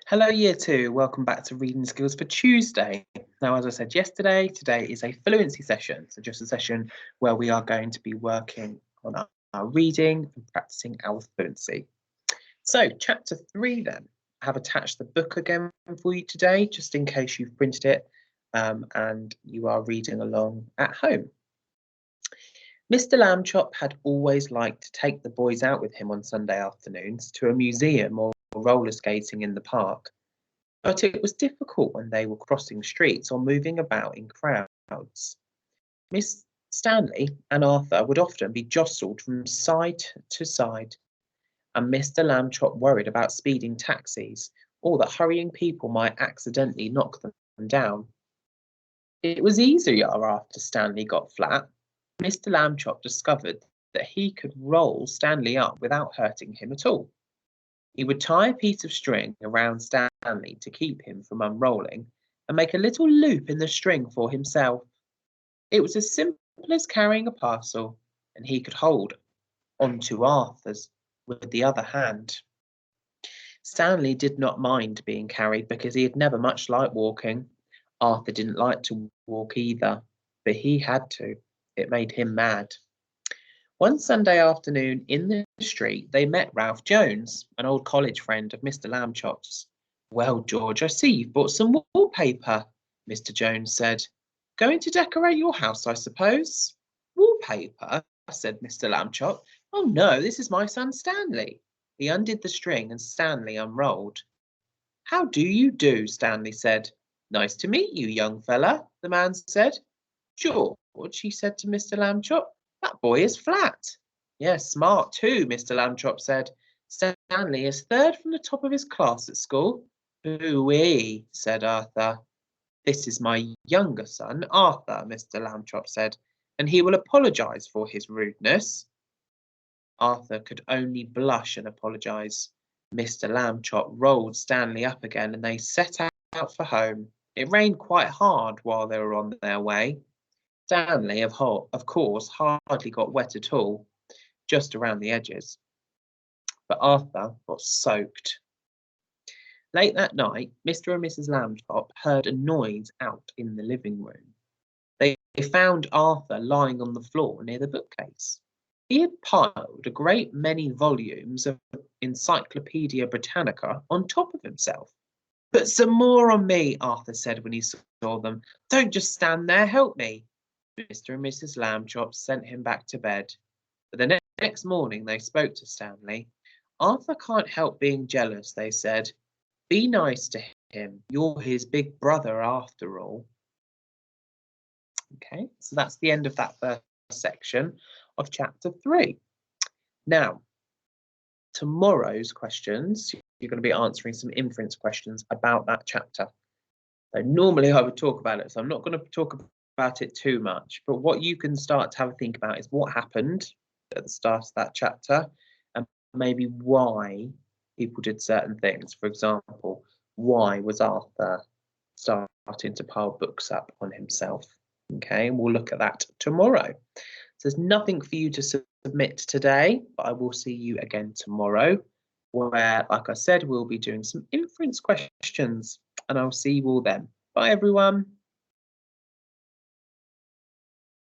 Hello, Year 2. Welcome back to Reading Skills for Tuesday. Now, as I said yesterday, today is a fluency session. So just a session where we are going to be working on our reading and practicing our fluency. So chapter 3 then. I have attached the book again for you today, just in case you've printed it and you are reading along at home. Mr. Lambchop had always liked to take the boys out with him on Sunday afternoons to a museum or roller skating in the park. But it was difficult when they were crossing streets or moving about in crowds. Miss Stanley and Arthur would often be jostled from side to side, and Mr. Lambchop worried about speeding taxis or that hurrying people might accidentally knock them down. It was easier after Stanley got flat. Mr. Lambchop discovered that he could roll Stanley up without hurting him at all. He would tie a piece of string around Stanley to keep him from unrolling and make a little loop in the string for himself. It was as simple as carrying a parcel, and he could hold onto Arthur's with the other hand. Stanley did not mind being carried because he had never much liked walking. Arthur didn't like to walk either, but he had to. It made him mad. One Sunday afternoon in the street, they met Ralph Jones, an old college friend of Mr. Lambchop's. "Well, George, I see you've bought some wallpaper," Mr. Jones said. "Going to decorate your house, I suppose?" "Wallpaper?" said Mr. Lambchop. "Oh no, this is my son Stanley." He undid the string and Stanley unrolled. "How do you do?" Stanley said. "Nice to meet you, young fella," the man said. "George," he said to Mr. Lambchop, "that boy is flat." "Yes, smart too," Mr. Lambchop said. "Stanley is third from the top of his class at school." "Ooh-wee," said Arthur. "This is my younger son, Arthur," Mr. Lambchop said, "and he will apologise for his rudeness." Arthur could only blush and apologise. Mr. Lambchop rolled Stanley up again and they set out for home. It rained quite hard while they were on their way. Stanley, of course, hardly got wet at all, just around the edges. But Arthur got soaked. Late that night, Mr. and Mrs. Lambchop heard a noise out in the living room. They found Arthur lying on the floor near the bookcase. He had piled a great many volumes of Encyclopaedia Britannica on top of himself. "Put some more on me," Arthur said when he saw them. "Don't just stand there, help me." Mr. and Mrs. Lambchop sent him back to bed. But the next morning they spoke to Stanley. "Arthur can't help being jealous," they said. "Be nice to him. You're his big brother after all." Okay, so that's the end of that first section of chapter 3. Now, tomorrow's questions, you're going to be answering some inference questions about that chapter. So normally I would talk about it, so I'm not going to talk about it too much, but what you can start to have a think about is what happened at the start of that chapter and maybe why people did certain things. For example, why was Arthur starting to pile books up on himself? Okay, and we'll look at that tomorrow. So there's nothing for you to submit today, but I will see you again tomorrow, where, like I said, we'll be doing some inference questions, and I'll see you all then. Bye, everyone.